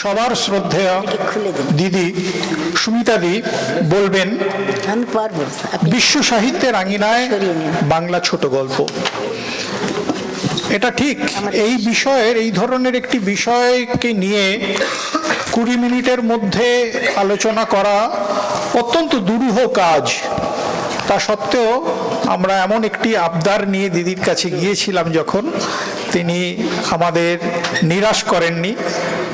সবার শ্রদ্ধেয় দিদি সুমিতাদি বলবেন বিশ্ব সাহিত্যের আঙিনায় বাংলা ছোট গল্প। এটা ঠিক, এই বিষয়ের, এই ধরনের একটি বিষয়কে নিয়ে 20 মিনিটের মধ্যে আলোচনা করা অত্যন্ত দুরূহ কাজ। তা সত্ত্বেও আমরা এমন একটি আবদার নিয়ে দিদির কাছে গিয়েছিলাম যখন, তিনি আমাদের নিরাশ করেননি।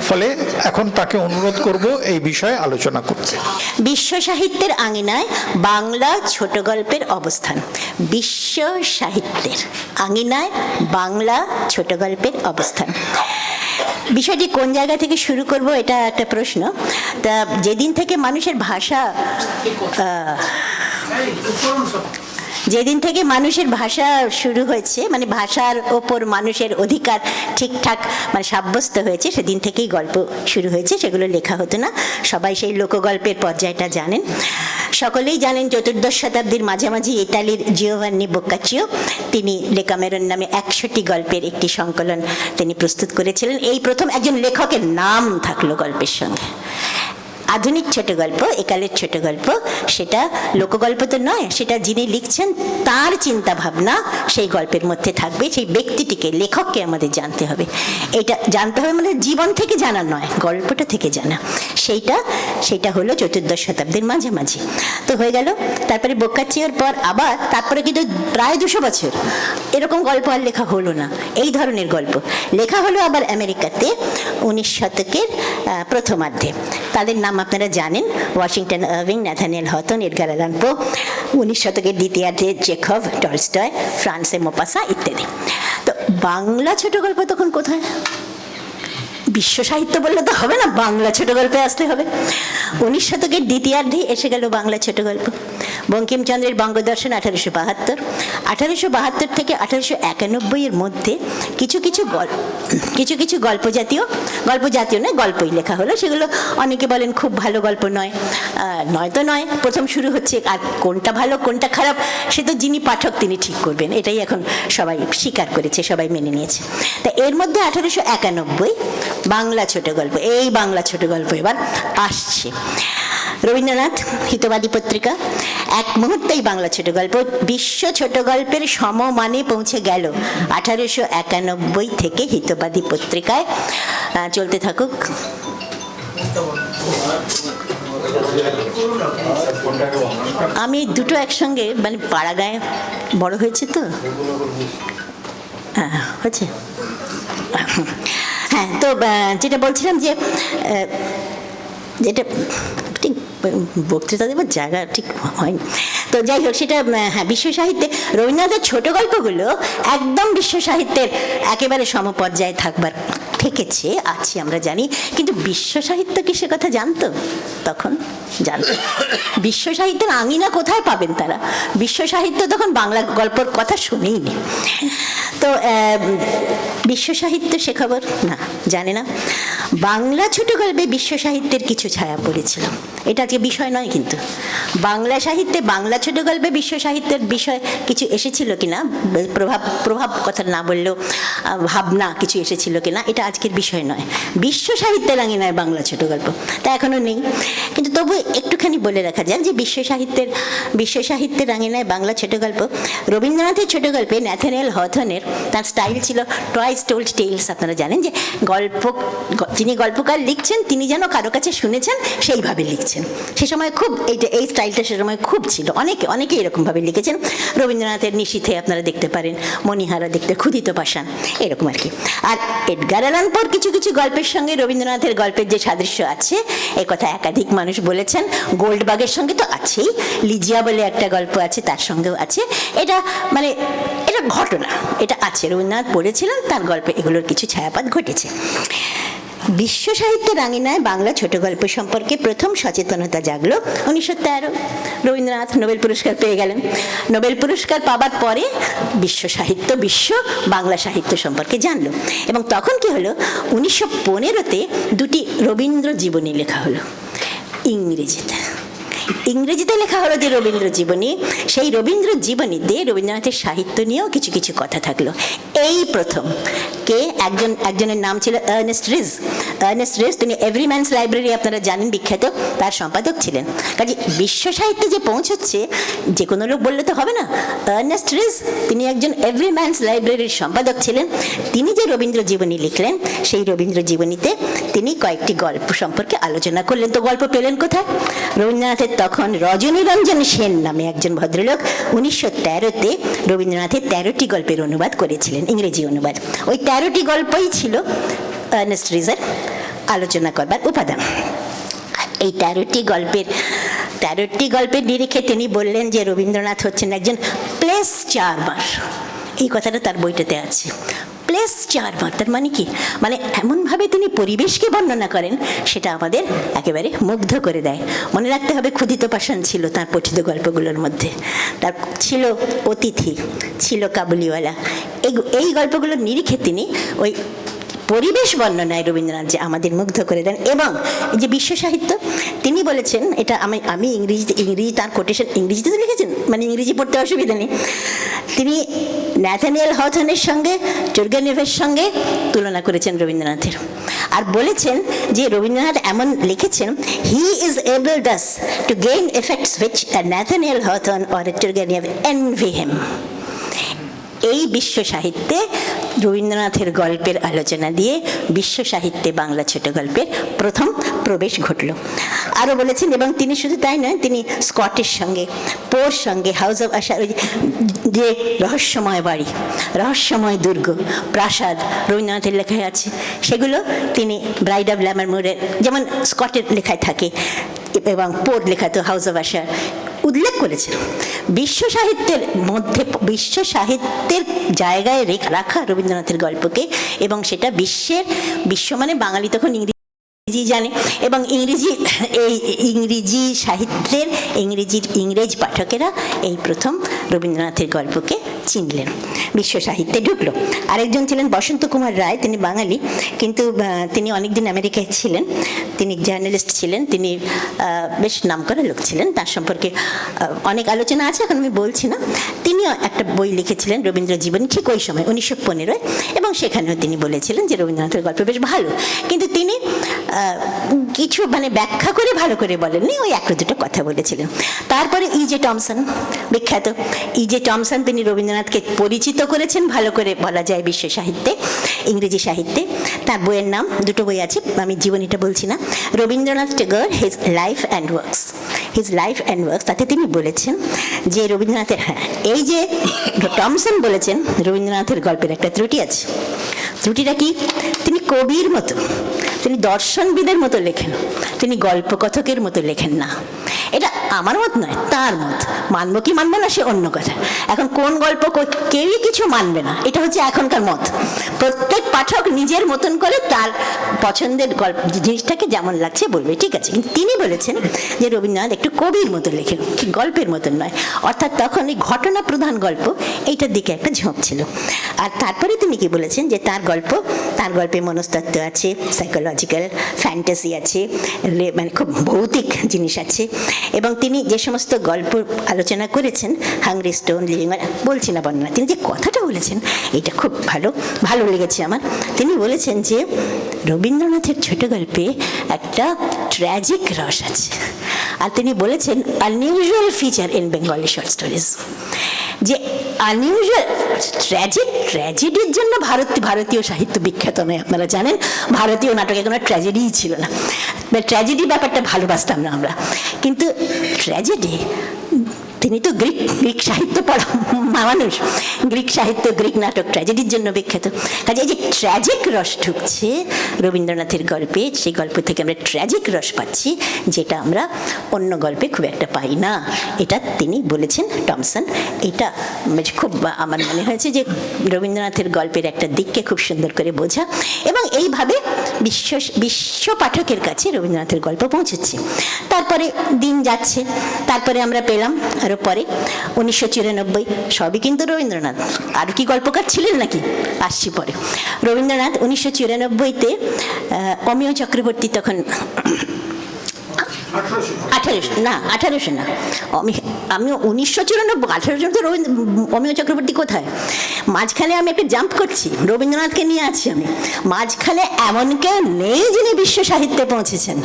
ফলে এখন তাকে অনুরোধ করব এই বিষয়ে আলোচনা করতে। বিশ্ব সাহিত্যের আঙিনায় বাংলা ছোট গল্পের অবস্থান। বিশ্ব সাহিত্যের আঙিনায় বাংলা ছোট গল্পের অবস্থান। বিষয়টি কোন জায়গা থেকে শুরু করব, এটা একটা প্রশ্ন। তা যেদিন থেকে মানুষের ভাষা শুরু হয়েছে, মানে ভাষার ওপর মানুষের অধিকার ঠিকঠাক মানে সাব্যস্ত হয়েছে, সেদিন থেকেই গল্প শুরু হয়েছে। সেগুলো লেখা হতো না। সবাই সেই লোকগল্পের পর্যায়টা জানেন। সকলেই জানেন 14 শতাব্দীর মাঝামাঝি ইতালির জিওভান্নি বোক্কাচিও তিনি লেকামেরন নামে 100টি গল্পের একটি সংকলন তিনি প্রস্তুত করেছিলেন। এই প্রথম একজন লেখকের নাম থাকলো গল্পের সঙ্গে। আধুনিক ছোট গল্প, একালের ছোট গল্প, সেটা লোকগল্প তো নয়, সেটা যিনি লিখছেন তার চিন্তা ভাবনা সেই গল্পের মধ্যে থাকবে। সেই ব্যক্তিটিকে, লেখককে আমাদের জানতে হবে। এটা জানতে হবে মানে জীবন থেকে জানা নয়, গল্পটা থেকে জানা। সেইটা হলো 14 শতাব্দীর মাঝামাঝি। তো হয়ে গেল। তারপরে বোক্কাচিওর পর আবার তারপরে কিন্তু প্রায় 200 বছর এরকম গল্প আর লেখা হলো না। এই ধরনের গল্প লেখা হলো আবার আমেরিকাতে 19 শতকের প্রথমার্ধে। তাদের নাম আপনারা জানেন, Washington Irving, Nathaniel Hawthorne, Edgar Allan Poe. 19 শতকের দ্বিতীয়ার্ধে চেখভ, টলস্টয়, ফ্রান্সে মোপাসা ইত্যাদি। তো বাংলা ছোট গল্প তখন কোথায়? বিশ্ব সাহিত্য বললে তো হবে না, বাংলা ছোট গল্পে আসতে হবে। 19 শতকের দ্বিতীয়ার্ধে এসে গেল বাংলা ছোট গল্প। বঙ্কিমচন্দ্রের বঙ্গদর্শন 1872, 1872 থেকে 1891 এর মধ্যে কিছু কিছু গল্প জাতীয় নয়, গল্পই লেখা হলো। সেগুলো অনেকে বলেন খুব ভালো গল্প নয়, নয়তো নয়। প্রথম শুরু হচ্ছে, আর কোনটা ভালো কোনটা খারাপ সে তো যিনি পাঠক তিনি ঠিক করবেন। এটাই এখন সবাই স্বীকার করেছে, সবাই মেনে নিয়েছে। তা এর মধ্যে 1891 বাংলা ছোট গল্প, এই বাংলা ছোট গল্প এবার আসছে। রবীন্দ্রনাথ, হিতবাদী পত্রিকা, এক মুহূর্তেই বাংলা ছোট গল্প বিশ্ব ছোট গল্পের সমমানে পৌঁছে গেল। 1891 থেকে হিতবাদী পত্রিকায় চলতে থাকুক। আমি দুটো একসঙ্গে, মানে পাড়াগাঁয়ে বড় হয়েছে তো, হ্যাঁ হয়েছে। হ্যাঁ, তো যেটা বলছিলাম যে যেটা ঠিক বক্তৃতা দেবার জায়গা ঠিক হয়নি। তো যাই হোক, সেটা হ্যাঁ, বিশ্ব সাহিত্যে রবীন্দ্রনাথের ছোট গল্পগুলো একদম বিশ্ব সাহিত্যের একেবারে সমপর্যায়ে থাকবার থেকেছে, আছে আমরা জানি। কিন্তু বিশ্ব সাহিত্য কি সে কথা জানতো? তখন জানতো। বিশ্ব সাহিত্যের আঙিনা কোথায় পাবেন তারা? বিশ্ব সাহিত্য তখন বাংলা গল্পর কথা শুনেইনি। তো বিশ্ব সাহিত্য সে খবর না, জানে না। বাংলা ছোট গল্পে বিশ্ব সাহিত্যের কিছু ছায়া পড়েছিল, এটা আজকে বিষয় নয়। কিন্তু বাংলা সাহিত্যে, বাংলা ছোট গল্পে বিশ্ব সাহিত্যের বিষয় কিছু এসেছিল কিনা, প্রভাব কথা না বললেও ভাবনা কিছু এসেছিল কিনা, এটা আজকের বিষয় নয়। বিশ্ব সাহিত্যের আঙিনায় বাংলা ছোট গল্প তা এখনো নেই। কিন্তু তবু একটুখানি বলে রাখা যাক যে বিশ্ব সাহিত্যের আঙিনায় বাংলা ছোট গল্প। রবীন্দ্রনাথের ছোট গল্পে ন্যাথানিয়েল হথর্নের তার স্টাইল ছিল টয়েস টোল্ড টেলস। আপনারা জানেন যে যিনি গল্পকার লিখছেন তিনি যেন কারো কাছে শুনেছেন সেইভাবে লিখছেন। সে সময় খুব এই স্টাইলটা সে সময় খুব ছিল। অনেকে এরকমভাবে লিখেছেন। রবীন্দ্রনাথের নিশীথে আপনারা দেখতে পারেন, মণিহারা দেখতে, ক্ষুধিত পাষাণ, এরকম আর কি। আর এডগার অ্যালান পোর কিছু গল্পের সঙ্গে রবীন্দ্রনাথের গল্পের যে সাদৃশ্য আছে, এ কথা একাধিক মানুষ বলেছেন। গোল্ডবাগের সঙ্গে তো আছেই, লিজিয়া বলে একটা গল্প আছে, তার সঙ্গেও আছে। এটা ঘটনা, এটা আছে। রবীন্দ্রনাথ পড়েছিলেন, তার গল্পে এগুলোর কিছু ছায়াপাত ঘটেছে। বিশ্ব সাহিত্যের আঙিনায় বাংলা ছোট গল্প সম্পর্কে প্রথম সচেতনতা জাগলো 1913। রবীন্দ্রনাথ নোবেল পুরস্কার পেয়ে গেলেন। নোবেল পুরস্কার পাবার পরে বিশ্ব বাংলা সাহিত্য সম্পর্কে জানলো। এবং তখন কি হলো, 1915-তে 2টি রবীন্দ্র জীবনী লেখা হলো ইংরেজিতে। ইংরেজিতে লেখা হলো যে রবীন্দ্র জীবনী, সেই রবীন্দ্র জীবনীতে রবীন্দ্রনাথের সাহিত্য নিয়েও কিছু কিছু কথা থাকলো। এই প্রথম একজনের নাম ছিল আর্নেস্ট রিজ। আর্নেস্ট রিজ তিনি এভরিম্যানস লাইব্রেরি আপনারা জানেন বিখ্যাত, তার সম্পাদক ছিলেন। কাজে বিশ্ব সাহিত্যে যে পৌঁছচ্ছে যে কোনো লোক বললে তো হবে না। আর্নেস্ট রিজ তিনি একজন এভরিম্যানস লাইব্রেরির সম্পাদক ছিলেন। তিনি যে রবীন্দ্র জীবনী লিখলেন, সেই রবীন্দ্র জীবনীতে তিনি কয়েকটি গল্প সম্পর্কে আলোচনা করলেন। তো গল্প পেলেন কোথায়? রবীন্দ্রনাথের তখন রজনীরঞ্জন সেন নামে একজন ভদ্রলোক 1913-তে রবীন্দ্রনাথের 13টি গল্পের অনুবাদ করেছিলেন, ইংরেজি অনুবাদ। ওই 13টি গল্পই ছিল আর্নেস্ট রিজের আলোচনা করবার উপাদান। এই 13টি গল্পের নিরিখে তিনি বললেন যে রবীন্দ্রনাথ হচ্ছেন একজন প্লেস চার্মার। এই কথাটা তার বইটাতে আছে। প্লেস চার্মার তার মানে কি? মানে এমনভাবে তিনি পরিবেশকে বর্ণনা করেন সেটা আমাদের একেবারে মুগ্ধ করে দেয়। মনে রাখতে হবে ক্ষুধিত পাষাণ ছিল তার পঠিত গল্পগুলোর মধ্যে, তার ছিল অতিথি, ছিল কাবুলিওয়ালা। এই গল্পগুলোর নিরিখে তিনি ওই পরিবেশ বর্ণনায় রবীন্দ্রনাথ যে আমাদের মুগ্ধ করে দেন। এবং যে বিশ্ব সাহিত্য তিনি বলেছেন, এটা আমি ইংরেজি তার কোটেশন ইংরেজিতে লিখেছেন, মানে ইংরেজি পড়তে অসুবিধা নেই। তিনি ন্যাথানিয়েল হথর্নের সঙ্গে, টুরগেনেভের সঙ্গে তুলনা করেছেন রবীন্দ্রনাথের, আর বলেছেন যে রবীন্দ্রনাথ এমন লিখেছেন, he is able thus to gain effects which Nathaniel Hawthorne or Turgenev envy him. এই বিশ্ব সাহিত্যে রবীন্দ্রনাথের গল্পের আলোচনা দিয়ে বিশ্ব সাহিত্যে বাংলা ছোট গল্পের প্রথম প্রবেশ ঘটল। আরও বলেছেন, এবং তিনি শুধু তাই নয়, তিনি স্কটের সঙ্গে, পোর সঙ্গে, হাউস অফ আশার যে রহস্যময় বাড়ি, রহস্যময় দুর্গ, প্রাসাদ রবীন্দ্রনাথের লেখায় আছে, সেগুলো তিনি ব্রাইড অফ ল্যামারমোরের, যেমন স্কটের লেখায় থাকে এবং পোর লেখা তো হাউস অফ আশার উল্লেখ করেছেন। বিশ্ব সাহিত্যের মধ্যে, বিশ্ব সাহিত্যের জায়গায় রাখা রবীন্দ্রনাথের গল্পকে, এবং সেটা বিশ্ব মানে বাঙালি তখন ইংরেজি জানে, এবং ইংরেজি সাহিত্যের ইংরেজ পাঠকেরা এই প্রথম রবীন্দ্রনাথের গল্পকে চিনলেন, বিশ্ব সাহিত্যে ঢুকলো। আরেকজন ছিলেন বসন্ত কুমার রায়, তিনি বাঙালি, কিন্তু তিনি অনেকদিন আমেরিকায় ছিলেন, তিনি জার্নালিস্ট ছিলেন, তিনি বেশ নামকরা লোক ছিলেন, তার সম্পর্কে অনেক আলোচনা আছে, এখন আমি বলছি না। তিনিও একটা বই লিখেছিলেন রবীন্দ্র জীবনী, ঠিক ওই সময় 1915, এবং সেখানেও তিনি বলেছিলেন যে রবীন্দ্রনাথের গল্প বেশ ভালো, কিন্তু তিনি কিছু মানে ব্যাখ্যা করে ভালো করে বলেননি, ওই একটা দুটো কথা বলেছিলেন। তারপরে E.J. টমসন, বিখ্যাত E.J. টমসন, তিনি রবীন্দ্রনাথকে পরিচিত করেছেন ভালো করে বলা যায় বিশ্ব সাহিত্যে, ইংরেজি সাহিত্যে। তার বইয়ের নাম, দুটো বই আছে, আমি জীবনীটা বলছি না, Rabindranath Tagore his life and works. তাতে তিনি বলেছেন যে রবীন্দ্রনাথের, এই যে টমসন বলেছেন রবীন্দ্রনাথের গল্পের একটা ত্রুটি আছে। ত্রুটিটা কি? তিনি কবির মতো, তিনি দর্শনবিদের মতো লেখেন, তিনি গল্পকথকের মতো লেখেন না। এটা আমার মত নয়, তার মত। মানব কি মানব না সে অন্য কথা। এখন কোন গল্প কেউই কিছু মানবে না, এটা হচ্ছে এখনকার মত। প্রত্যেক পাঠক নিজের মতন করে তার পছন্দের গল্প জিনিসটাকে যেমন লাগছে বলবে, ঠিক আছে। কিন্তু তিনি বলেছেন যে রবীন্দ্রনাথ একটু কবির মতো লেখেন, গল্পের মতন নয়। অর্থাৎ তখন এই ঘটনা প্রধান গল্প এইটার দিকে একটা ঝোঁক ছিল। আর তারপরে তিনি কি বলেছেন যে তার গল্পে মনস্তত্ত্ব আছে, সাইকোলজিক্যাল ফ্যান্টাসি আছে, মানে খুব ভৌতিক জিনিস আছে। এবং তিনি যে সমস্ত গল্প আলোচনা করেছেন, হাংরি স্টোন, লিভিং, বলছি না বর্ণনা, তিনি যে কথাটা বলেছেন এটা খুব ভালো লেগেছে আমার। তিনি বলেছেন যে রবীন্দ্রনাথের ছোট গল্পে একটা ট্র্যাজিক রস আছে, আর তিনি বলেছেন unusual feature in Bengali short stories, যে আনইউজুয়াল ট্র্যাজেডির জন্য ভারতীয় সাহিত্য বিখ্যাত নয়। আপনারা জানেন ভারতীয় নাটকে কোনো ট্র্যাজেডিই ছিল না, ট্র্যাজেডি ব্যাপারটা ভালোবাসতাম না আমরা, কিন্তু ট্র্যাজেডি, তিনি তো গ্রিক সাহিত্য পড়া মানুষ, গ্রিক সাহিত্য, গ্রিক নাটক ট্র্যাজেডির জন্য বিখ্যাত। কাজে এই যে ট্র্যাজিক রস ঢুকছে রবীন্দ্রনাথের গল্পে, সেই গল্প থেকে আমরা ট্র্যাজিক রস পাচ্ছি, যেটা আমরা অন্য গল্পে খুব একটা পাই না। এটা তিনি বলেছেন টমসন। এটা খুব আমার মনে হয়েছে যে রবীন্দ্রনাথের গল্পের একটা দিককে খুব সুন্দর করে বোঝা, এবং এইভাবে বিশ্ব পাঠকের কাছে রবীন্দ্রনাথের গল্প পৌঁছেছে। তারপরে দিন যাচ্ছে, তারপরে আমরা পেলাম আরও পরে 1994, সবই কিন্তু রবীন্দ্রনাথ। আর কি গল্পকার ছিলেন নাকি, আসছি পরে। রবীন্দ্রনাথ 1994-তে অমিয় চক্রবর্তী, তখন 1800 না, আমি 1994, 1800 তো অমিয় চক্রবর্তী কোথায়? মাঝখানে আমি একটা জাম্প করছি, রবীন্দ্রনাথকে নিয়ে আছি আমি। মাঝখানে এমন কেউ নেই যিনি বিশ্ব সাহিত্যে পৌঁছেছেন,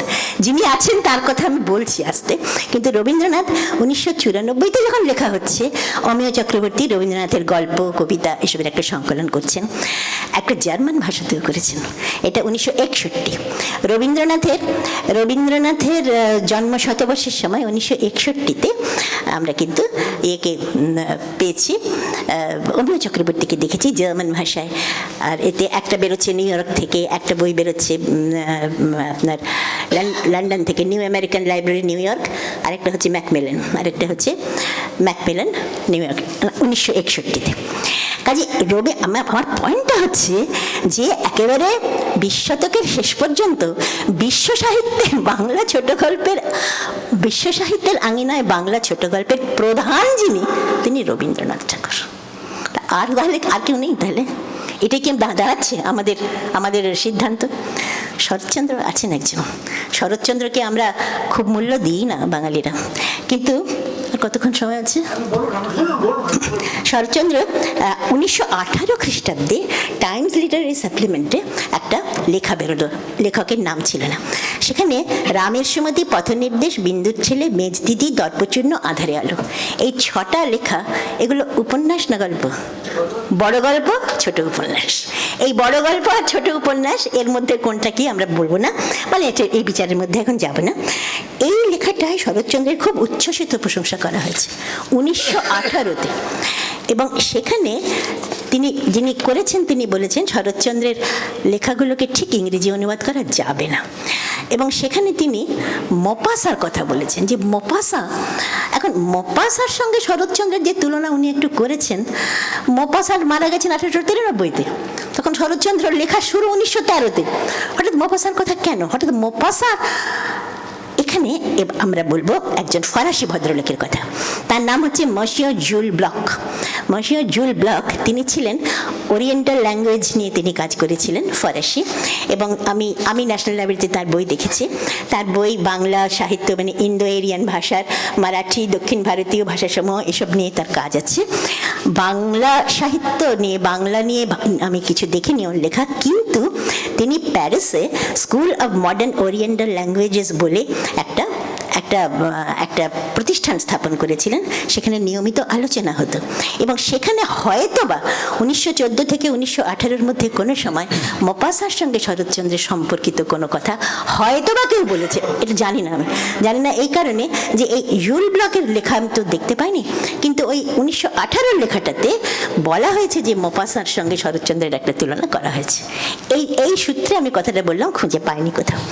যিনি আছেন তার কথা আমি বলছি আসতে। কিন্তু রবীন্দ্রনাথ 1994-তে যখন লেখা হচ্ছে, অমিয় চক্রবর্তী রবীন্দ্রনাথের গল্প, কবিতা এসবের একটা সংকলন করছেন, একটা জার্মান ভাষাতেও করেছেন। এটা 1961। রবীন্দ্রনাথের জন্ম শতবর্ষের সময় 1961-তে আমরা কিন্তু একে পেয়েছি, অমিয় চক্রবর্তীকে দেখেছি জার্মান ভাষায়। আর এতে একটা বেরোচ্ছে নিউ ইয়র্ক থেকে, একটা বই বেরোচ্ছে আপনার লন্ডন থেকে, new American library new York, আরেকটা হচ্ছে ম্যাকমিলান নিউ ইয়র্ক, 1961-তে। কাজে আমার পয়েন্টটা হচ্ছে যে একেবারে 20 শতকের শেষ পর্যন্ত বিশ্ব সাহিত্যের আঙিনায় বাংলা ছোট গল্পের প্রধান যিনি, তিনি রবীন্দ্রনাথ ঠাকুর। আর তাহলে আর কেউ নেই? তাহলে এটাই কি দাঁড়াচ্ছে আমাদের সিদ্ধান্ত? শরৎচন্দ্র আছেন একজন। শরৎচন্দ্রকে আমরা খুব মূল্য দিই না বাঙালিরা, কিন্তু কতক্ষণ সময় আছে? শরৎচন্দ্র 1918 খ্রিস্টাব্দে টাইমস লিটারারি সাপ্লিমেন্টে একটা লেখা বেরোলো, লেখকের নাম ছিল না। সেখানে রামের সুমতি, পথনির্দেশ, বিন্দুর ছেলে, মেজদিদি, দর্পচূর্ণ, আধারে আলো, এই 6টা লেখা, এগুলো উপন্যাস না গল্প? বড় গল্প, ছোট উপন্যাস। এই বড় গল্প আর ছোট উপন্যাস এর মধ্যে কোনটা কি আমরা বলবো না, মানে এই বিচারের মধ্যে এখন যাব না। এই লেখাটায় শরৎচন্দ্রের খুব উচ্ছ্বসিত প্রশংসা করা হয়েছে 1918-তে, এবং সেখানে যিনি করেছেন তিনি বলেছেন শরৎচন্দ্রের লেখাগুলোকে ঠিক ইংরেজি অনুবাদ করা যাবে না। এবং সেখানে তিনি মপাসার কথা বলেছেন, যে এখন মপাসার সঙ্গে শরৎচন্দ্রের যে তুলনা উনি একটু করেছেন, মপাসার মারা গেছেন 1893-তে, তখন শরৎচন্দ্রের লেখা শুরু 1913-তে। হঠাৎ মপাসার কথা কেন? হঠাৎ মপাসা? এখানে আমরা বলবো একজন ফরাসি ভদ্রলোকের কথা। তার নাম হচ্ছে মসিয়র জুল ব্লক। মসিয়র জুল ব্লক, তিনি ছিলেন ওরিয়েন্টাল ল্যাঙ্গুয়েজ নিয়ে তিনি কাজ করেছিলেন, ফরাসি। এবং আমি ন্যাশনাল লাইব্রেরিতে তার বই দেখেছি। তার বই বাংলা সাহিত্য, মানে ইন্দো এরিয়ান ভাষার, মারাঠি, দক্ষিণ ভারতীয় ভাষাসমূহ, এসব নিয়ে তার কাজ আছে। বাংলা সাহিত্য নিয়ে, বাংলা নিয়ে আমি কিছু দেখিনি ওর লেখা, কিন্তু তিনি প্যারিসে school of modern oriental languages বলে একটা প্রতিষ্ঠান স্থাপন করেছিলেন। সেখানে নিয়মিত আলোচনা হতো, এবং সেখানে হয়তোবা 1914 থেকে 1918-র মধ্যে কোনো সময় মপাসার সঙ্গে শরৎচন্দ্রের সম্পর্কিত কোনো কথা হয়তোবা কেউ বলেছে, এটা জানি না এই কারণে যে এই জুল ব্লকের লেখা আমি তো দেখতে পাইনি, কিন্তু ওই 1918-র লেখাটাতে বলা হয়েছে যে মপাসার সঙ্গে শরৎচন্দ্রের একটা তুলনা করা হয়েছে। এই সূত্রে আমি কথাটা বললাম, খুঁজে পাইনি কোথাও।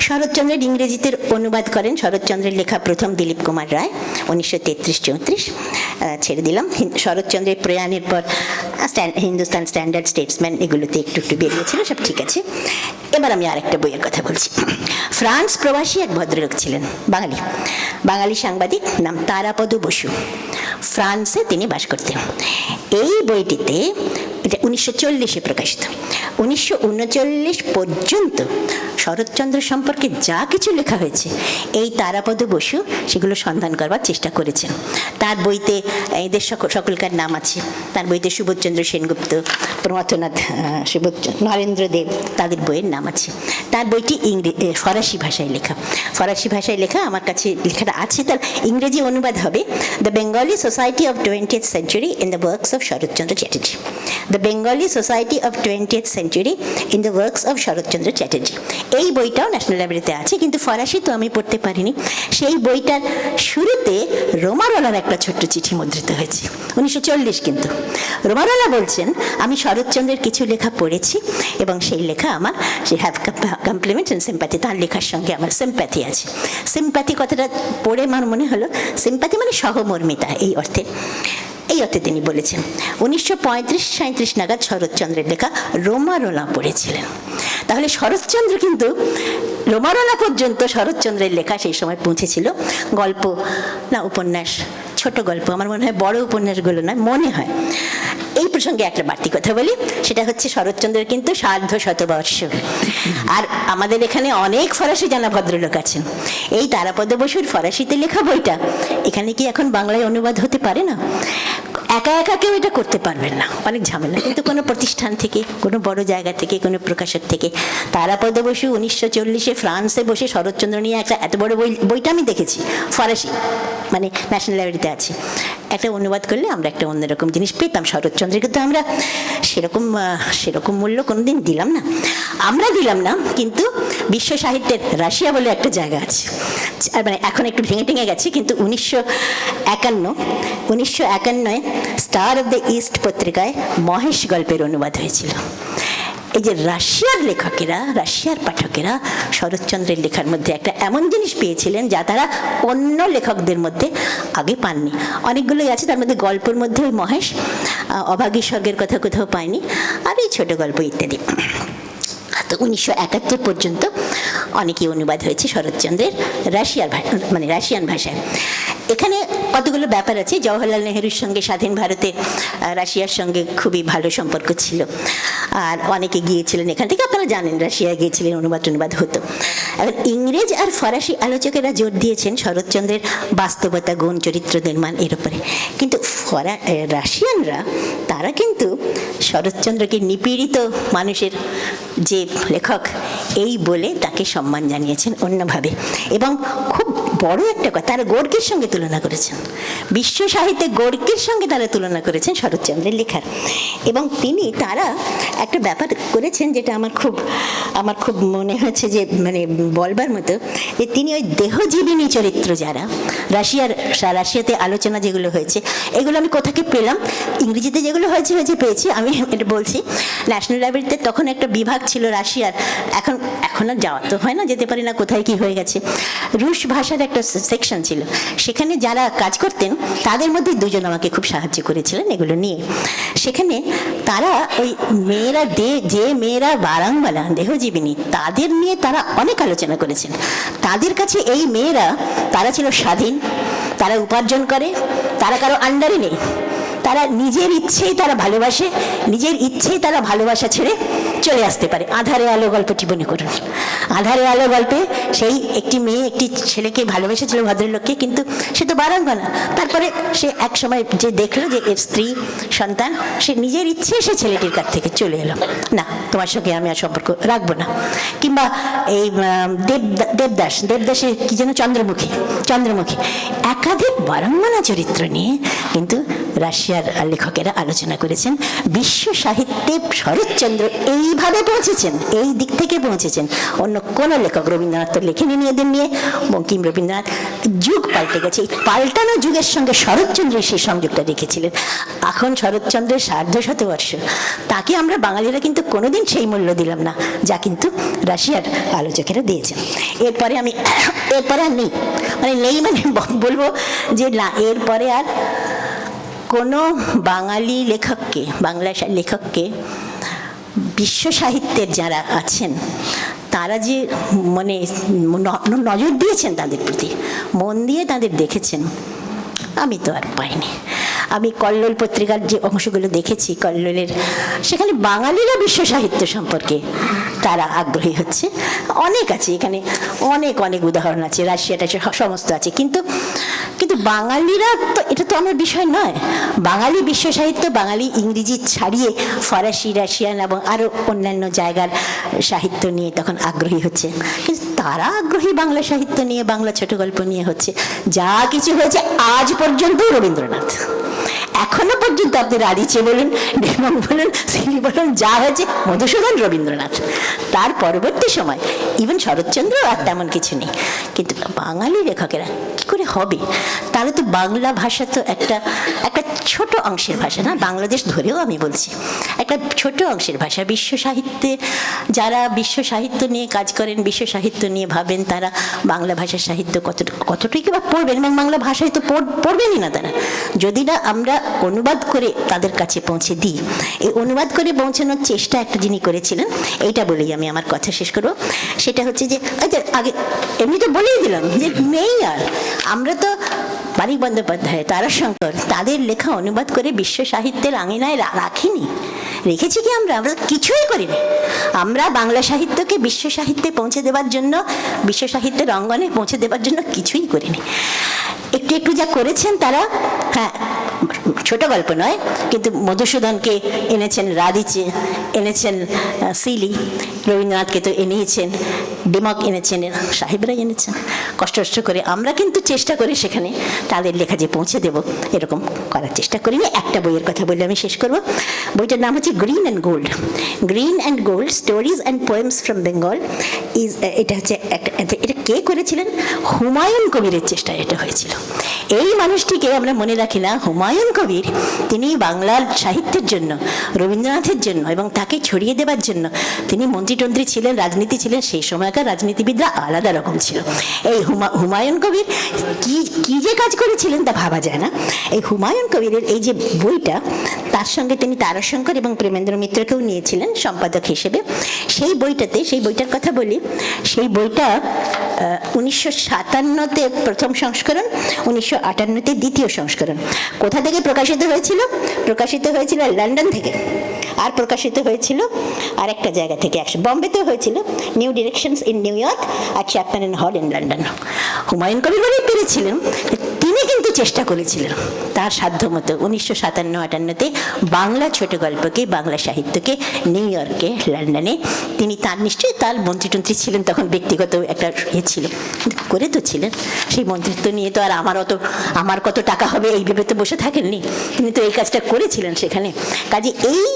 শরৎচন্দ্রের ইংরেজিতে অনুবাদ করেন শরৎচন্দ্রের লেখা প্রথম দিলীপ কুমার রায় 1933-34। ছেড়ে দিলাম। শরৎচন্দ্রের প্রয়াণের পর হিন্দুস্তান স্ট্যান্ডার্ড, স্টেটসম্যান, এগুলোতে একটু বেরিয়েছিল, সব ঠিক আছে। এবার আমি আরেকটা বইয়ের কথা বলছি। ফ্রান্স প্রবাসী এক ভদ্রলোক ছিলেন, বাঙালি সাংবাদিক, নাম তারাপদ বসু। ফ্রান্সে তিনি বাস করতেন। এই বইটিতে, এটা 1940-এ প্রকাশিত, 1939 পর্যন্ত শরৎচন্দ্র সম্পর্কে যা কিছু লেখা হয়েছে এই তারাপদ বসু সেগুলো সন্ধান করবার চেষ্টা করেছেন। তার বইতে এদের সকলকার নাম আছে। তার বইতে সুবোধচন্দ্র সেনগুপ্ত, প্রমথনাথ, নরেন্দ্র দেব, তাদের বইয়ের নাম আছে। তার বইটি ফরাসি ভাষায় লেখা। আমার কাছে লেখাটা আছে, তার ইংরেজি অনুবাদ হবে the Bengali society of 20th century in the works of Saratchandra Chatterjee. The Bengali society of 20th century in the works of Saratchandra Chatterjee. এই বইটাও ন্যাশনাল লাইব্রেরিতে আছে, কিন্তু ফরাসি তো আমি পড়তে পারিনি। সেই বইটার শুরুতে রোমারোলার একটা ছোট্ট চিঠি মুদ্রিত হয়েছে, 1940। কিন্তু রোমারোলা বলছেন, আমি শরৎচন্দ্রের কিছু লেখা পড়েছি এবং সেই লেখা আমার, সে হ্যাভ কমপ্লিমেন্টস এন্ড সিম্প্যাথি, তার লেখার সঙ্গে আমার সিম্প্যাথি আছে। সিম্প্যাথি কথাটা পড়ে আমার মনে হলো, সিম্প্যাথি মানে সহমর্মিতা, এই অর্থে তিনি বলেছেন। 1935-37 নাগাদ শরৎচন্দ্রের লেখা রোমারোলা পড়েছিলেন। তাহলে শরৎচন্দ্র কিন্তু রোমারোলা পর্যন্ত শরৎচন্দ্রের লেখা সেই সময় পৌঁছেছিল। গল্প না উপন্যাস, ছোট গল্প, আমার মনে হয় বড় উপন্যাসগুলো নয়, মনে হয়। এই প্রসঙ্গে একটা বাড়তি কথা বলি, সেটা হচ্ছে শরৎচন্দ্রের কিন্তু সার্ধ শতবর্ষ। আর আমাদের এখানে অনেক ফরাসি জানা ভদ্রলোক আছেন। এই তারাপদ বসুর ফরাসিতে লেখা বইটা এখানে কি এখন বাংলায় অনুবাদ হতে পারে না? একা একা কেউ এটা করতে পারবেন না, অনেক ঝামেলা। কিন্তু কোনো প্রতিষ্ঠান থেকে, কোনো বড় জায়গা থেকে, কোনো প্রকাশক থেকে তারাপদ বসু 1940-এ ফ্রান্সে বসে শরৎচন্দ্র নিয়ে একটা এত বড় বইটা আমি দেখেছি, ফরাসি, মানে ন্যাশনাল লাইব্রেরিতে আছে। একটা অনুবাদ করলে আমরা একটা অন্যরকম জিনিস পেতাম। শরৎচন্দ্রকে তো আমরা সেরকম মূল্য কোনোদিন দিলাম না, আমরা দিলাম না। কিন্তু বিশ্ব সাহিত্যের রাশিয়া বলে একটা জায়গা আছে, মানে এখন একটু ভেঙে টেঙে গেছে, কিন্তু 1951-এ স্টার অফ দ্য ইস্ট পত্রিকায় মহেশ গল্পের অনুবাদ হয়েছিল। এই যে রাশিয়ার লেখকেরা, রাশিয়ার পাঠকেরা শরৎচন্দ্রের লেখার মধ্যে একটা এমন জিনিস পেয়েছিলেন যা তারা অন্য লেখকদের মধ্যে আগে পাননি। অনেকগুলোই আছে, তার মধ্যে গল্পের মধ্যে ওই মহেশ, অভাগী স্বর্গের কথা কোথাও পায়নি, আর এই ছোট গল্প ইত্যাদি। তো 1971 পর্যন্ত অনেকই অনুবাদ হয়েছে শরৎচন্দ্রের রাশিয়ান ভাষায়। এখানে কতগুলো ব্যাপার আছে। জওহরলাল নেহরুর সঙ্গে স্বাধীন ভারতে রাশিয়ার সঙ্গে খুবই ভালো সম্পর্ক ছিল, আর অনেকে গিয়েছিলেন এখান থেকে, আপনারা জানেন রাশিয়ায় গিয়েছিলেন, অনুবাদ হতো। এখন ইংরেজ আর ফরাসি আলোচকেরা জোর দিয়েছেন শরৎচন্দ্রের বাস্তবতা, গুণ, চরিত্র নির্মাণ এর উপরে। কিন্তু রাশিয়ানরা তারা কিন্তু শরৎচন্দ্রকে নিপীড়িত মানুষের যে লেখক এই বলে তাকে সম্মান জানিয়েছেন অন্যভাবে। এবং খুব বড় একটা কথা, তারা গোর্কির সঙ্গে তুলনা করেছেন, বিশ্ব সাহিত্যে গোর্কির সঙ্গে তারা তুলনা করেছেন শরৎচন্দ্রের লেখার। এবং তারা একটা ব্যাপার করেছেন যেটা আমার খুব মনে হয়েছে যে মানে বলবার মতো, যে তিনি ওই দেহজীবিনী চরিত্র যারা রাশিয়াতে আলোচনা যেগুলো হয়েছে, এগুলো আমি কোথাকে পেলাম, ইংরেজিতে যেগুলো হয়েছে পেয়েছি। আমি এটা বলছি, ন্যাশনাল লাইব্রেরিতে তখন একটা বিভাগ ছিল রাশিয়ার, এখন আর যাওয়া তো হয় না, যেতে পারি না, কোথায় কি হয়ে গেছে। রুশ ভাষার একটা সেকশন ছিল, সেখানে যারা কাজ করতেন তাদের মধ্যে দুজন আমাকে খুব সাহায্য করেছিলেন এগুলো নিয়ে। সেখানে তারা ওই যে মেয়েরা বারাংবালা দেহজীবিনী, তাদের নিয়ে তারা অনেক আলোচনা করেছেন। তাদের কাছে এই মেয়েরা, তারা ছিল স্বাধীন, তারা উপার্জন করে, তারা কারো আন্ডারে নেই, তারা নিজের ইচ্ছেই তারা ভালোবাসে, নিজের ইচ্ছেই তারা ভালোবাসা ছেড়ে চলে আসতে পারে। আধারে আলো গল্পটি মনে করুন, আধারে আলো গল্পে সেই একটি মেয়ে একটি ছেলেকে ভালোবেসেছিল, ভদ্রলোককে, কিন্তু সে তো বারাঙ্গনা। তারপরে সে এক সময় যে দেখলো যে এর স্ত্রী সন্তান, সে নিজের ইচ্ছে সে ছেলেটির কাছ থেকে চলে এলো, না তোমার সঙ্গে আমি আর সম্পর্ক রাখবো না। কিংবা এই দেবদাসের কি যেন চন্দ্রমুখী, একাধিক বারাঙ্গনা চরিত্র নিয়ে কিন্তু রাশিয়ার লেখকেরা আলোচনা করেছেন। বিশ্ব সাহিত্যে শরৎচন্দ্র এইভাবে পৌঁছেছেন, এই দিক থেকে পৌঁছেছেন, অন্য কোন লেখক, রবীন্দ্রনাথ তো লেখেনি এদের নিয়ে, বঙ্কিম, রবীন্দ্রনাথ। যুগ পাল্টে গেছে, এই পাল্টানো যুগের সঙ্গে শরৎচন্দ্র সেই সংযোগটা রেখেছিলেন। এখন শরৎচন্দ্রের সার্ধ শতবর্ষ, তাকে আমরা বাঙালিরা কিন্তু কোনোদিন সেই মূল্য দিলাম না যা কিন্তু রাশিয়ার আলোচকেরা দিয়েছেন। এরপরে আর নেই, মানে বলবো যে না, এরপরে আর কোনো বাঙালি লেখককে, বাংলা লেখককে বিশ্ব সাহিত্যের যারা আছেন তারা যে মানে নজর দিয়েছেন তাদের প্রতি, মন দিয়ে তাদের দেখেছেন, আমি তো আর পাইনি। আমি কল্লোল পত্রিকার যে অংশগুলো দেখেছি, কল্লোলের, সেখানে বাঙালিরা বিশ্ব সাহিত্য সম্পর্কে তারা আগ্রহী হচ্ছে। অনেক আছে এখানে, অনেক উদাহরণ আছে, রাশিয়াটা সমস্ত আছে, কিন্তু বাঙালিরা তো, এটা তো আমার বিষয় নয়। বাঙালি বিশ্ব সাহিত্য, বাঙালি ইংরেজি ছাড়িয়ে ফরাসি, রাশিয়ান এবং আরও অন্যান্য জায়গার সাহিত্য নিয়ে তখন আগ্রহী হচ্ছে। কিন্তু তারা আগ্রহী বাংলা সাহিত্য নিয়ে, বাংলা ছোট গল্প নিয়ে হচ্ছে। যা কিছু হয়েছে আজ পর্যন্ত রবীন্দ্রনাথ, এখনো পর্যন্ত আপনি রাধিচে বলুন, নির্মম বলুন, সিলি বলুন, যা হয়েছে মধুসূদন, রবীন্দ্রনাথ। তার পরবর্তী সময় ইভেন শরৎচন্দ্র আর তেমন কিছু নেই। কিন্তু বাঙালি লেখকেরা কি করে হবে? তাহলে তো বাংলা ভাষা তো একটা ছোট অংশের ভাষা না, বাংলাদেশ ধরেও আমি বলছি একটা ছোট অংশের ভাষা। বিশ্ব সাহিত্যে যারা বিশ্ব সাহিত্য নিয়ে কাজ করেন, বিশ্ব সাহিত্য নিয়ে ভাবেন, তারা বাংলা ভাষার সাহিত্য কতটুকু বা পড়বেন, এবং বাংলা ভাষায় তো পড়বেনই না তারা, যদি না আমরা অনুবাদ করে তাদের কাছে পৌঁছে দিই। এই অনুবাদ করে পৌঁছানোর চেষ্টা একটা যিনি করেছিলেন, এইটা বলেই আমি আমার কথা শেষ করবো। সেটা হচ্ছে যে আগে এমনি তো বলেই দিলাম যে নেই, আর আমরা তো মানিক বন্দ্যোপাধ্যায়, তারাশঙ্কর, তাদের লেখা অনুবাদ করে বিশ্ব সাহিত্যের আঙিনায় রাখিনি। রেখেছি কি আমরা? আমরা কিছুই করিনি। আমরা বাংলা সাহিত্যকে বিশ্ব সাহিত্যে পৌঁছে দেওয়ার জন্য, বিশ্ব সাহিত্যের অঙ্গনে পৌঁছে দেওয়ার জন্য কিছুই করিনি। একটু একটু যা করেছেন তারা, হ্যাঁ, ছোট গল্প নয়, কিন্তু মধুসূদনকে এনেছেন রাধিচে, এনেছেন সিলি, রবীন্দ্রনাথকে তো এনেছেন, ডিমক এনেছেন, সাহেবরাই এনেছেন, কষ্ট করে। আমরা কিন্তু চেষ্টা করি সেখানে তাদের লেখা যে পৌঁছে দেব, এরকম করার চেষ্টা করিনি। একটা বইয়ের কথা বলে আমি শেষ করব। বইটার নাম হচ্ছে green and gold. Green and gold, stories and poems from Bengal. এটা হচ্ছে এটা কে করেছিলেন? হুমায়ুন কবিরের চেষ্টায় এটা হয়েছিল। এই মানুষটিকে আমরা মনে রাখি না। হুমায়ুন কবির, তিনি বাংলার সাহিত্যের জন্য, রবীন্দ্রনাথের জন্য এবং তাকে ছড়িয়ে দেওয়ার জন্য তিনি মন্ত্রীতন্ত্রী ছিলেন, রাজনীতি ছিলেন। সেই সময়কার রাজনীতিবিদরা আলাদা রকম ছিল। এই হুমায়ুন কবির কি যে কাজ করেছিলেন তা ভাবা যায় না। এই হুমায়ুন কবিরের এই যে বইটা, তার সঙ্গে তিনি তারাশঙ্কর এবং প্রেমেন্দ্র মিত্রকেও নিয়েছিলেন সম্পাদক হিসেবে। সেই বইটার কথা বলি। সেই বইটা 1957-তে প্রথম সংস্করণ, 1958-তে দ্বিতীয় সংস্করণ। কোথা থেকে প্রকাশিত হয়েছিল? প্রকাশিত হয়েছিল লন্ডন থেকে, আর প্রকাশিত হয়েছিল আরেকটা জায়গা থেকে, বম্বেতেও হয়েছিল, New Directions in New York আর Chapman and Hall in London. Humayun Kabir বলেই পেরেছিলেন। তিনি কিন্তু চেষ্টা করেছিলেন তার সাধ্যমতো 1957-58-তে বাংলা ছোট গল্পকে, বাংলা সাহিত্যকে নিউ ইয়র্কে, লন্ডনে, তিনি তার নিশ্চয়ই তার মন্ত্রীতন্ত্রী ছিলেন তখন, ব্যক্তিগত একটা ছিল, কিন্তু করে তো ছিলেন। সেই মন্ত্রিত্ব নিয়ে তো আর আমার কত টাকা হবে এই ভেবে তো বসে থাকেননি। তিনি তো এই কাজটা করেছিলেন সেখানে। কাজে এই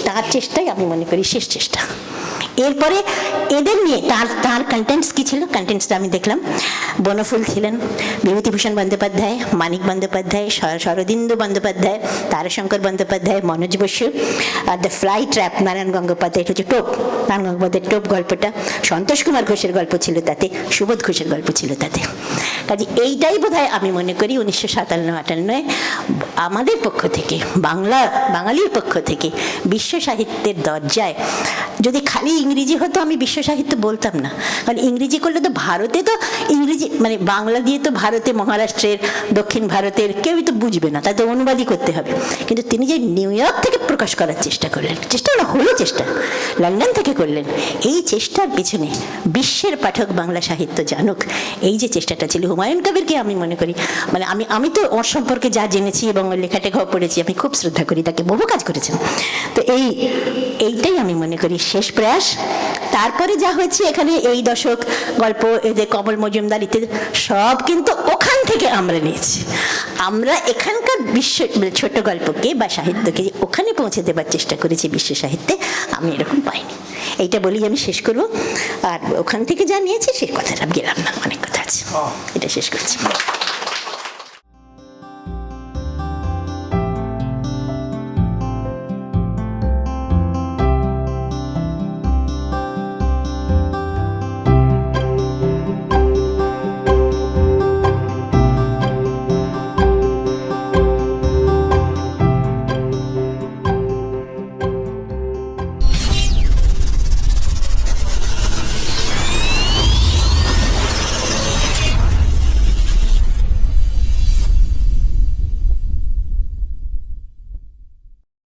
তার চেষ্টাই আমি মনে করি শেষ চেষ্টা। এরপরে এদের নিয়ে তার কন্টেন্টস কি ছিল? কন্টেন্টসটা আমি দেখলাম। বনফুল ছিলেন, বিভূতিভূষণ বন্দ্যোপাধ্যায়, মানিক বন্দ্যোপাধ্যায়, শরদিন্দু বন্দ্যোপাধ্যায়, তারাশঙ্কর বন্দ্যোপাধ্যায়, মনোজ বসু, আর the fly trap Narayan Gangopadhyay, এটা হচ্ছে টোপ, নারায়ণ গঙ্গোপাধ্যায়ের টোপ গল্পটা, সন্তোষ কুমার ঘোষের গল্প ছিল তাতে, সুবোধ ঘোষের গল্প ছিল তাতে। কাজে এইটাই বোধহয় আমি মনে করি 1957-58 আমাদের পক্ষ থেকে, বাঙালির পক্ষ থেকে বিশ্ব সাহিত্যের দরজায়, যদি খালি ইংরেজি হতো আমি বিশ্ব সাহিত্য বলতাম না। কারণ ইংরেজি করলে তো ভারতে তো ইংরেজি, মানে বাংলা দিয়ে তো ভারতে, মহারাষ্ট্রের, দক্ষিণ ভারতের কেউই তো বুঝবে না, তাদের অনুবাদই করতে হবে। কিন্তু তিনি যে নিউ ইয়র্ক থেকে প্রকাশ করার চেষ্টা করলেন, চেষ্টা লন্ডন থেকে করলেন, এই চেষ্টার পেছনে বিশ্বের পাঠক বাংলা সাহিত্য জানুক, এই যে চেষ্টাটা ছিল। হুমায়ুন কবিরকে আমি মনে করি, মানে আমি তো ওর সম্পর্কে যা জেনেছি এবং লেখাটেখাও পড়েছি, আমি খুব শ্রদ্ধা করি তাকে, বহু কাজ করেছেন। তো এইটাই আমি মনে করি শেষ প্রয়াস। তারপরে যা হয়েছে এখানে, এই দশক গল্প, এদের কমল মজুমদার ইত্যাদি সব কিন্তু ওখান থেকে আমরা নিয়েছি। আমরা এখানকার ছোট গল্পকে বা সাহিত্যকে ওখানে পৌঁছে দেবার চেষ্টা করেছি বিশ্ব সাহিত্যে, আমি এরকম পাইনি। এইটা বলেই আমি শেষ করব। আর ওখান থেকে যা নিয়েছি সেই কথাটা গেলাম না, অনেক কথা আছে, এটা শেষ করছি।